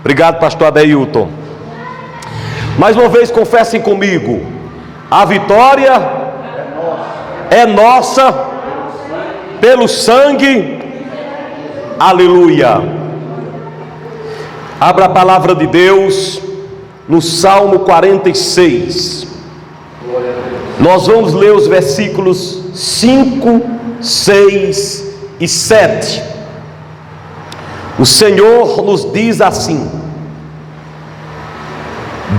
Obrigado, pastor Adeilton. Mais uma vez confessem comigo: a vitória é nossa pelo sangue. Aleluia. Abra a palavra de Deus no Salmo 46. Nós vamos ler os versículos 5, 6 e 7. O Senhor nos diz assim: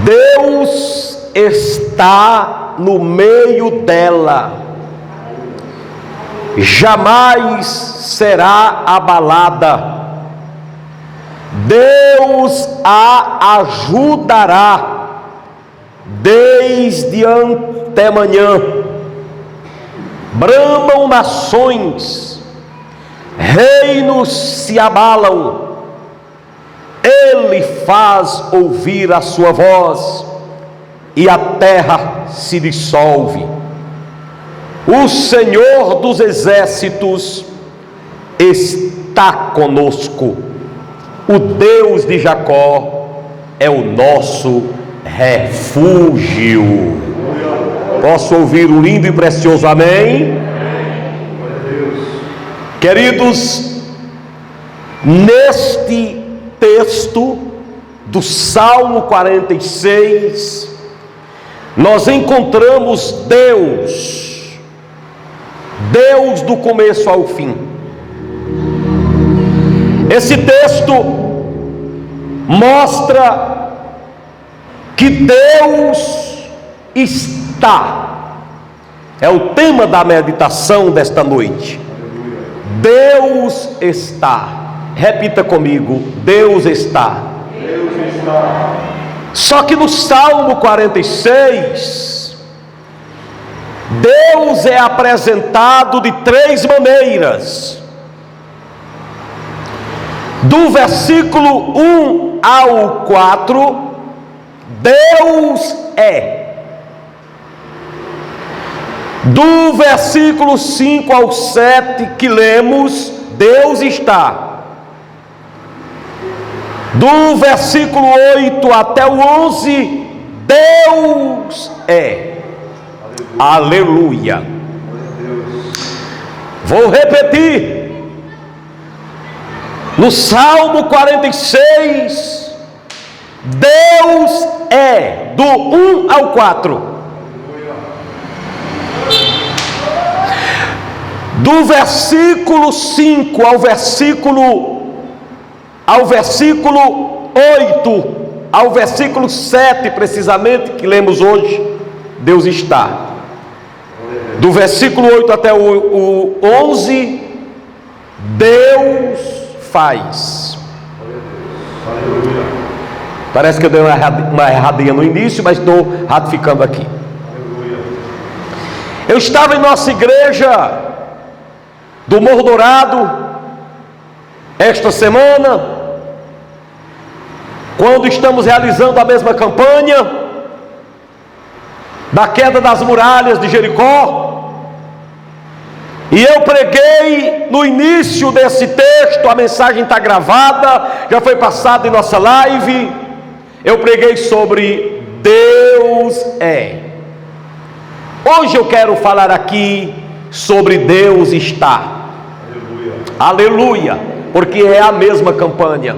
Deus está no meio dela, jamais será abalada. Deus a ajudará desde antemanhã. Bramam nações, reinos se abalam. Ele faz ouvir a sua voz e a terra se dissolve. O Senhor dos exércitos está conosco. O Deus de Jacó é o nosso refúgio. Posso ouvir um lindo e precioso amém? Queridos, neste texto do Salmo 46, nós encontramos Deus do começo ao fim. Esse texto mostra que Deus está. É o tema da meditação desta noite. Deus está. Repita comigo: Deus está. Deus está. Só que no Salmo 46, Deus é apresentado de três maneiras. Do versículo 1 ao 4, Deus é. Do versículo 5 ao 7 que lemos, Deus está. Do versículo 8 até o 11, Deus é. Aleluia. Vou repetir. No Salmo 46, Deus é. Do 1 ao 4. Do versículo 5 ao versículo 8, ao versículo 7 precisamente, que lemos hoje, Deus está. Do versículo 8 até o 11, Deus faz. Parece que eu dei uma erradinha no início, mas estou ratificando aqui. Eu estava em nossa igreja do Morro Dourado esta semana, quando estamos realizando a mesma campanha da queda das muralhas de Jericó, e eu preguei no início desse texto. A mensagem está gravada, já foi passada em nossa live. Eu preguei sobre Deus é. Hoje eu quero falar aqui sobre Deus está. Aleluia, porque é a mesma campanha.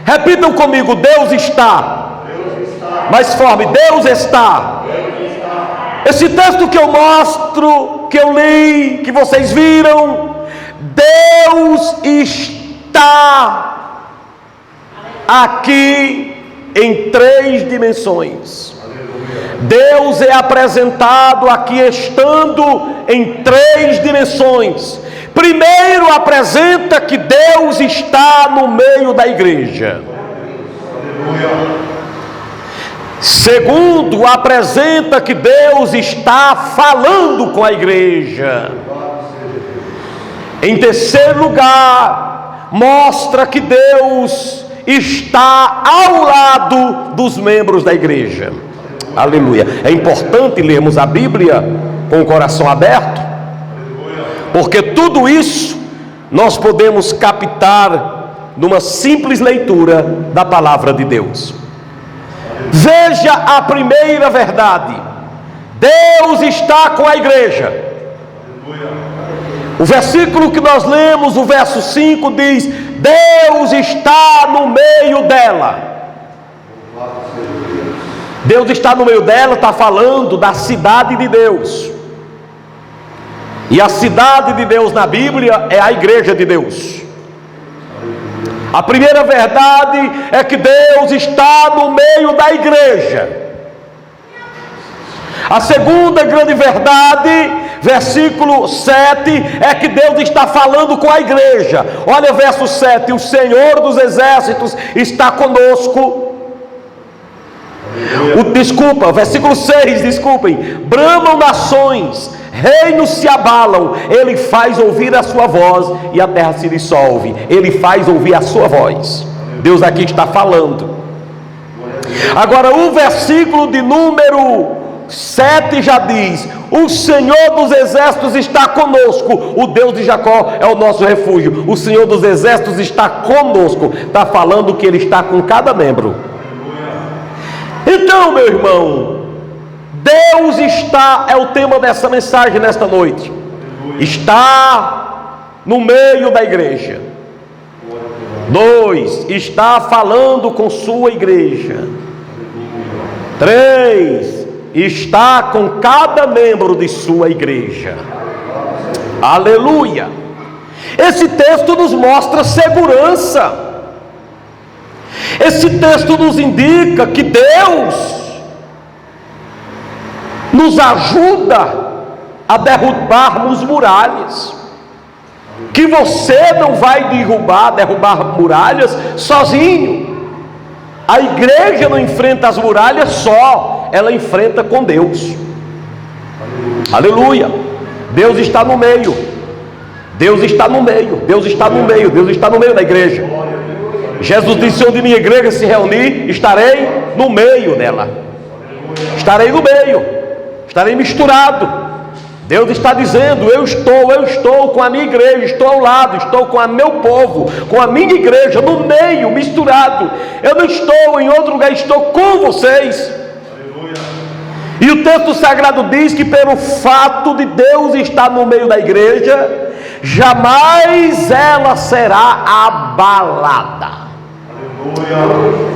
Repitam comigo: Deus está. Deus está. Mais forte: Deus está. Deus está. Esse texto que eu mostro, que eu li, que vocês viram, Deus está aqui em três dimensões. Deus é apresentado aqui estando em três dimensões. Primeiro, apresenta que Deus está no meio da igreja. Segundo, apresenta que Deus está falando com a igreja. Em terceiro lugar, mostra que Deus está ao lado dos membros da igreja. Aleluia. É importante lermos a Bíblia com o coração aberto, porque tudo isso nós podemos captar numa simples leitura da palavra de Deus. Veja a primeira verdade: Deus está com a igreja. O versículo que nós lemos, o verso 5, diz: Deus está no meio dela. Deus está no meio dela, está falando da cidade de Deus. E a cidade de Deus na Bíblia é a igreja de Deus. A primeira verdade é que Deus está no meio da igreja. A segunda grande verdade, versículo 7, é que Deus está falando com a igreja. Olha verso 7: o Senhor dos exércitos está conosco. Versículo 6, desculpem. Bramam nações, reinos se abalam. Ele faz ouvir a sua voz e a terra se dissolve. Ele faz ouvir a sua voz. Deus aqui está falando. Agora o versículo de número 7 já diz: o Senhor dos exércitos está conosco. O Deus de Jacó é o nosso refúgio. O Senhor dos exércitos está conosco. Está falando que Ele está com cada membro. Então, meu irmão, Deus está, é o tema dessa mensagem nesta noite. Está no meio da igreja. 2, está falando com sua igreja. 3, está com cada membro de sua igreja. Aleluia! Esse texto nos mostra segurança. Esse texto nos indica que Deus nos ajuda a derrubarmos muralhas. Que você não vai derrubar muralhas sozinho. A igreja não enfrenta as muralhas só, ela enfrenta com Deus. Aleluia! Deus está no meio. Deus está no meio. Deus está no meio. Deus está no meio da igreja. Jesus disse: onde minha igreja se reunir, estarei no meio dela. Estarei no meio. Estarei misturado. Deus está dizendo: eu estou com a minha igreja, estou ao lado, estou com o meu povo, com a minha igreja, no meio, misturado. Eu não estou em outro lugar, estou com vocês. E o texto sagrado diz que pelo fato de Deus estar no meio da igreja, jamais ela será abalada.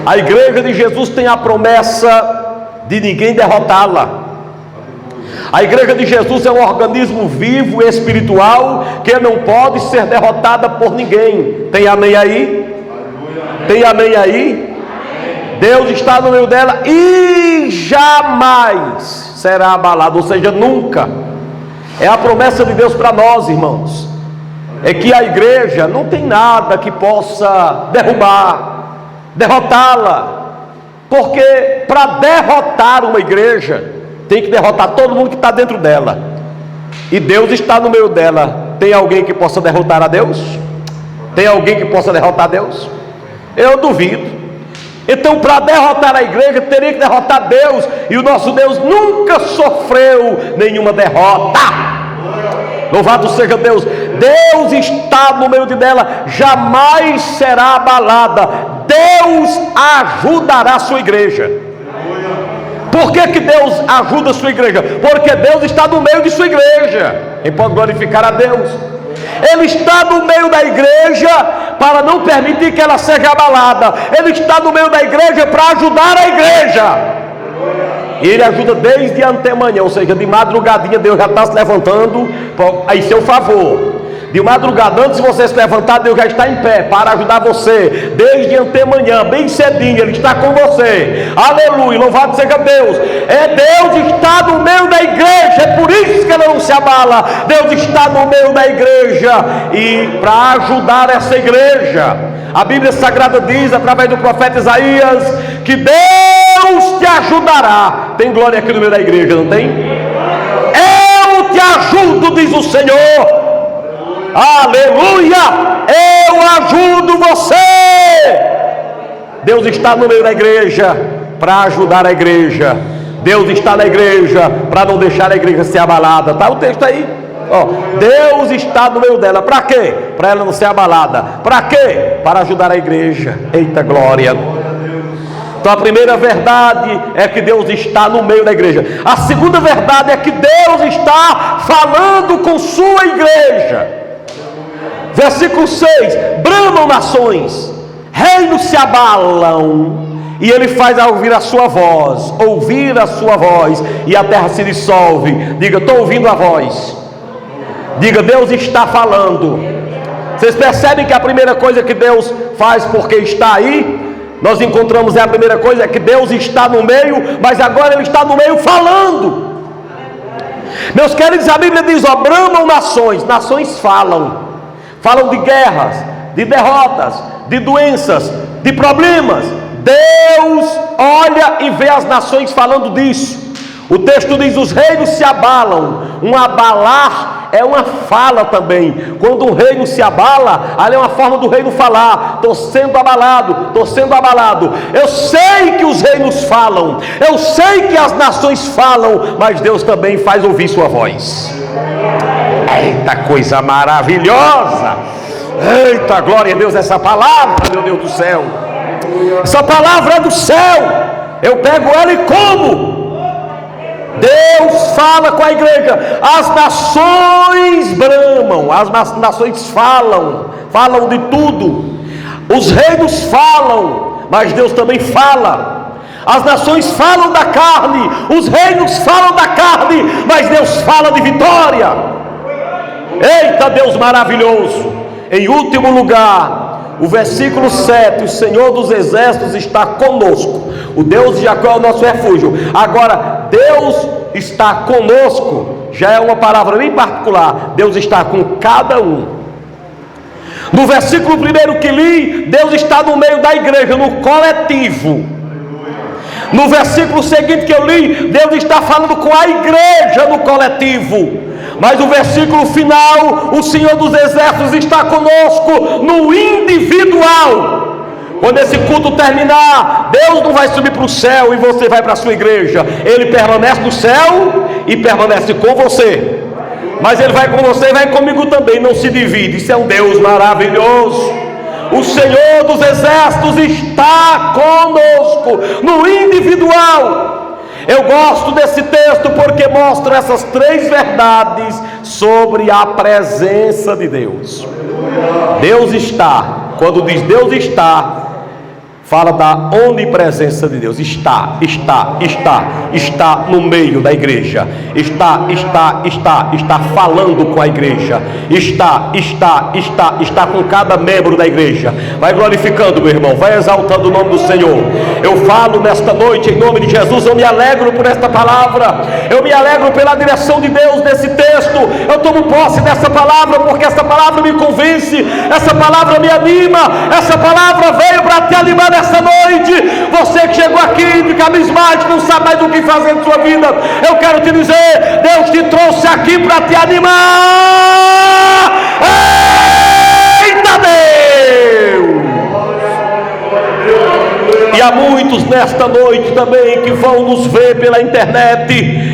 A igreja de Jesus tem a promessa de ninguém derrotá-la. A igreja de Jesus é um organismo vivo e espiritual que não pode ser derrotada por ninguém. Tem amém aí? Tem amém aí? Deus está no meio dela e jamais será abalado, ou seja, nunca. É a promessa de Deus para nós, irmãos. É que a igreja não tem nada que possa derrotá-la, porque para derrotar uma igreja tem que derrotar todo mundo que está dentro dela, e Deus está no meio dela. Tem alguém que possa derrotar a Deus? Tem alguém que possa derrotar Deus? Eu duvido. Então, para derrotar a igreja, teria que derrotar Deus, e o nosso Deus nunca sofreu nenhuma derrota. Louvado seja Deus. Deus está no meio dela, jamais será abalada. Deus ajudará a sua igreja. Por que Deus ajuda a sua igreja? Porque Deus está no meio de sua igreja. Quem pode glorificar a Deus? Ele está no meio da igreja para não permitir que ela seja abalada. Ele está no meio da igreja para ajudar a igreja. E Ele ajuda desde antemanhã, ou seja, de madrugadinha Deus já está se levantando em seu favor. De madrugada, antes de você se levantar, Deus já está em pé para ajudar você. Desde antemanhã, bem cedinho, Ele está com você. Aleluia, louvado seja Deus. Deus está no meio da igreja, é por isso que ela não se abala. Deus está no meio da igreja, e para ajudar essa igreja, a Bíblia Sagrada diz, através do profeta Isaías, que Deus te ajudará. Tem glória aqui no meio da igreja, não tem? Eu te ajudo, diz o Senhor. Aleluia! Eu ajudo você. Deus está no meio da igreja para ajudar a igreja. Deus está na igreja para não deixar a igreja ser abalada. Está o texto aí. Deus está no meio dela. Para quê? Para ela não ser abalada. Para quê? Para ajudar a igreja. Eita glória. Então a primeira verdade é que Deus está no meio da igreja. A segunda verdade é que Deus está falando com sua igreja. Versículo 6: bramam nações, reinos se abalam, e ele faz ouvir a sua voz, e a terra se dissolve. Diga, estou ouvindo a voz. Diga, Deus está falando. Vocês percebem que a primeira coisa que Deus faz porque está aí, nós encontramos a primeira coisa é que Deus está no meio, mas agora Ele está no meio falando. Meus queridos, a Bíblia diz, bramam nações falam de guerras, de derrotas, de doenças, de problemas. Deus olha e vê as nações falando disso. O texto diz, os reinos se abalam. Um abalar é uma fala também. Quando um reino se abala, ali é uma forma do reino falar. Estou sendo abalado. Eu sei que os reinos falam, eu sei que as nações falam, mas Deus também faz ouvir sua voz. Eita coisa maravilhosa! Eita glória a Deus, essa palavra, meu Deus do céu. Essa palavra é do céu. Eu pego ela e como? Deus fala com a igreja. As nações bramam, as nações falam de tudo. Os reinos falam, mas Deus também fala. As nações falam da carne, os reinos falam da carne, mas Deus fala de vitória. Eita Deus maravilhoso. Em último lugar, o versículo 7: o Senhor dos exércitos está conosco. O Deus de Jacó é o nosso refúgio. Agora, Deus está conosco já é uma palavra bem particular. Deus está com cada um. No versículo 1 que li, Deus está no meio da igreja, no coletivo. No versículo seguinte que eu li, Deus está falando com a igreja no coletivo. Mas o versículo final, o Senhor dos exércitos está conosco no individual. Quando esse culto terminar, Deus não vai subir para o céu e você vai para a sua igreja. Ele permanece no céu e permanece com você. Mas Ele vai com você e vai comigo também, não se divide. Isso é um Deus maravilhoso. O Senhor dos exércitos está conosco no individual. Eu gosto desse texto porque mostra essas três verdades sobre a presença de Deus. Deus está. Quando diz Deus está, fala da onipresença de Deus. Está no meio da igreja. Está falando com a igreja. Está com cada membro da igreja. Vai glorificando, meu irmão, vai exaltando o nome do Senhor. Eu falo nesta noite em nome de Jesus. Eu me alegro por esta palavra. Eu me alegro pela direção de Deus nesse texto. Eu tomo posse dessa palavra porque essa palavra me convence. Essa palavra me anima. Essa palavra veio para te animar nessa noite. Você que chegou aqui de cabisbaixo, não sabe mais o que fazer em sua vida, eu quero te dizer, Deus te trouxe aqui para te animar. Eita Deus! E há muitos nesta noite também que vão nos ver pela internet,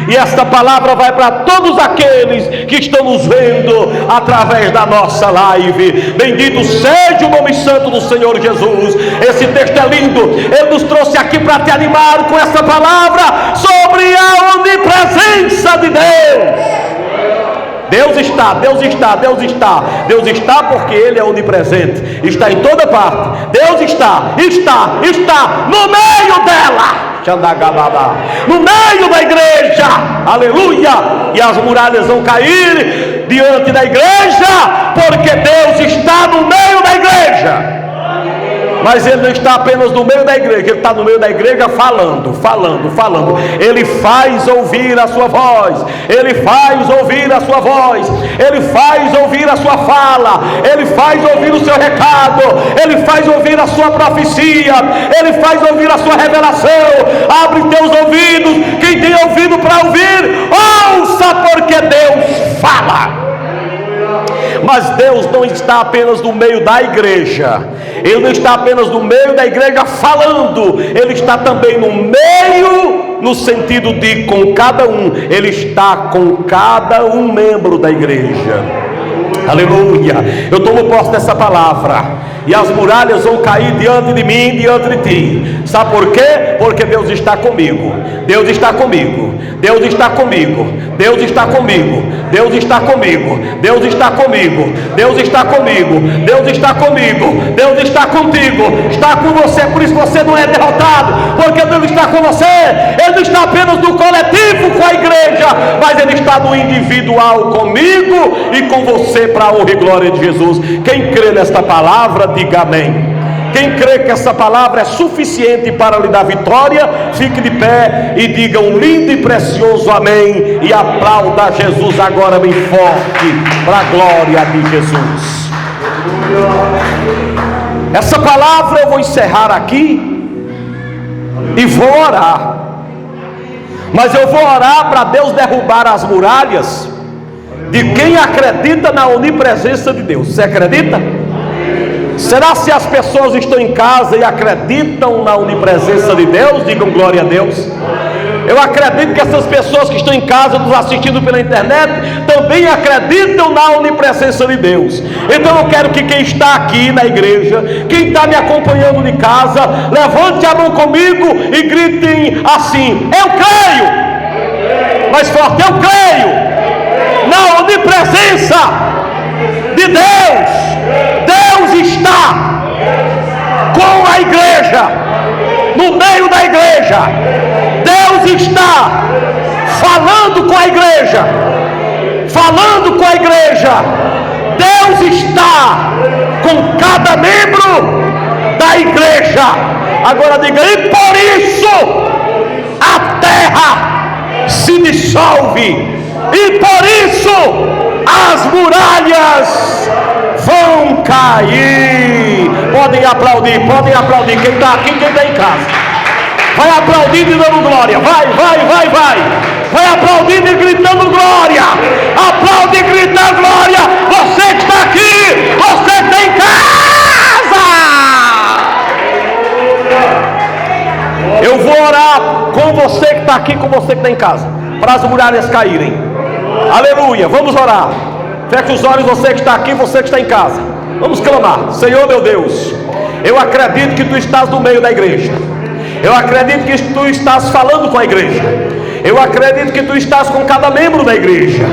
e esta palavra vai para todos aqueles que estão nos vendo através da nossa live. Bendito seja o nome santo do Senhor Jesus. Esse texto é lindo. Ele nos trouxe aqui para te animar com essa palavra sobre a onipresença de Deus. Deus está porque Ele é onipresente, está em toda parte. Deus está no meio dela, no meio da igreja, aleluia. E as muralhas vão cair diante da igreja, porque Deus está no meio da igreja. Mas Ele não está apenas no meio da igreja, Ele está no meio da igreja falando. Ele faz ouvir a sua voz. Ele faz ouvir a sua voz. Ele faz ouvir a sua fala. Ele faz ouvir o seu recado. Ele faz ouvir a sua profecia. Ele faz ouvir a sua revelação. Abre teus ouvidos. Quem tem ouvido para ouvir, ouça, porque Deus fala. Mas Deus não está apenas no meio da igreja. Ele não está apenas no meio da igreja falando. Ele está também no meio no sentido de com cada um. Ele está com cada um membro da igreja. Aleluia. Eu tomo posse dessa palavra, e as muralhas vão cair diante de mim, diante de ti. Sabe por quê? Porque Deus está comigo. Deus está comigo. Deus está comigo. Deus está comigo. Deus está comigo. Deus está comigo. Deus está comigo. Deus está comigo. Deus está contigo. Está com você. Por isso você não é derrotado, porque Deus está com você. Ele não está apenas no coletivo com a igreja, mas Ele está no individual comigo e com você, para a honra e glória de Jesus. Quem crê nesta palavra, diga amém. Quem crê que essa palavra é suficiente para lhe dar vitória, fique de pé e diga um lindo e precioso amém, e aplauda Jesus agora bem forte, para a glória de Jesus. Essa palavra eu vou encerrar aqui e vou orar, mas eu vou orar para Deus derrubar as muralhas de quem acredita na onipresença de Deus. Você acredita? Será se as pessoas estão em casa e acreditam na onipresença de Deus? Digam glória a Deus. Eu acredito que essas pessoas que estão em casa nos assistindo pela internet também acreditam na onipresença de Deus. Então eu quero que quem está aqui na igreja, quem está me acompanhando de casa, levante a mão comigo e gritem assim: eu creio. Mais forte: eu creio na onipresença de Deus. Deus está com a igreja, no meio da igreja. Deus está falando com a igreja, falando com a igreja. Deus está com cada membro da igreja. Agora diga: e por isso a terra se dissolve, e por isso as muralhas vão cair. Podem aplaudir quem está aqui, quem está em casa. Vai aplaudindo e dando glória. Vai aplaudindo e gritando glória. Aplaude e grita glória. Você que está aqui, você que está em casa. Eu vou orar com você que está aqui, com você que está em casa, para as muralhas caírem. Aleluia. Vamos orar. Feche os olhos, você que está aqui, você que está em casa. Vamos clamar: Senhor meu Deus, eu acredito que Tu estás no meio da igreja. Eu acredito que Tu estás falando com a igreja. Eu acredito que Tu estás com cada membro da igreja.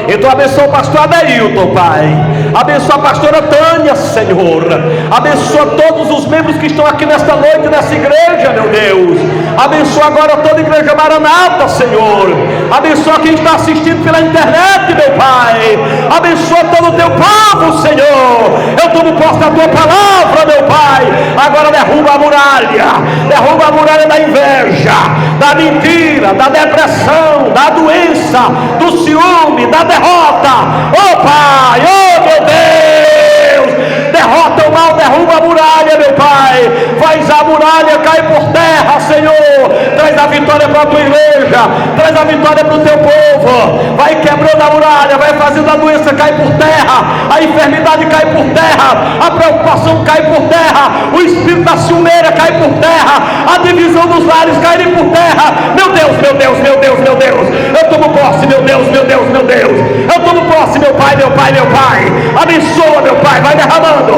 Então abençoa o pastor Adeilton, Pai. Abençoa a pastora Tânia, Senhor. Abençoa todos os membros que estão aqui nesta noite, nessa igreja, meu Deus. Abençoa agora toda a igreja Maranata, Senhor. Abençoa quem está assistindo pela internet, meu Pai. Abençoa todo o Teu povo, Senhor. Eu tomo posse da Tua palavra, meu Pai. Agora derruba a muralha da inveja, da mentira, da depressão, da doença, do ciúme, da derrota. Oh Pai, oh meu Deus, derrota o mal, derruba a muralha, meu Pai. Faz a muralha cair por terra, Senhor. Traz a vitória para a Tua igreja, traz a vitória para o Teu povo. Vai quebrando a muralha, vai fazendo a doença cair por terra, a enfermidade cai por terra, a preocupação cai por terra, o espírito da ciumeira cai por terra, a divisão dos lares cai por terra. Meu Deus, meu Deus, meu Deus, meu Deus, eu tomo posse, meu Deus, meu Deus, meu Deus, eu tomo posse, meu Pai, meu Pai, meu Pai. Abençoa, meu Pai, vai derramando.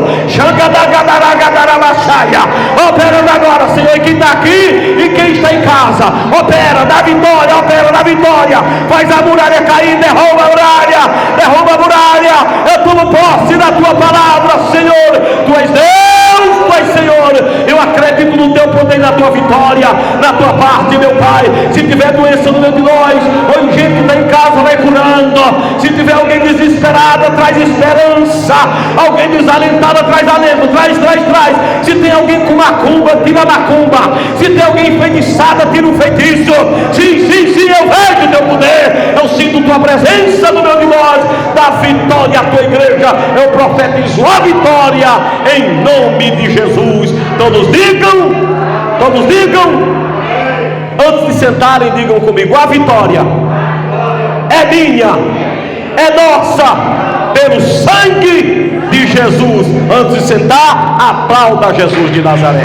Operando agora, Senhor, e quem está aqui e quem está em casa, opera, dá vitória, faz a muralha cair, derruba a muralha. Eu tomo posse da Tua palavra, Senhor. Tu és Deus, Tu és Senhor. Eu acredito no Teu poder, na Tua vitória, na Tua parte, meu Pai. Se tiver doença no meio de nós, ou gente que está em casa, vai curando. Se tiver alguém desesperado, traz esperança. Alguém desalentada, traz alento, traz. Se tem alguém com macumba, tira a macumba. Se tem alguém enfeitiçada, tira o feitiço. Sim, eu vejo o Teu poder, eu sinto Tua presença no meio de nós. Dá vitória à Tua igreja. Eu profetizo a vitória em nome de Jesus. Todos digam, antes de sentarem, digam comigo: a vitória é minha, é nossa, pelo sangue de Jesus. Antes de sentar, aplauda Jesus de Nazaré.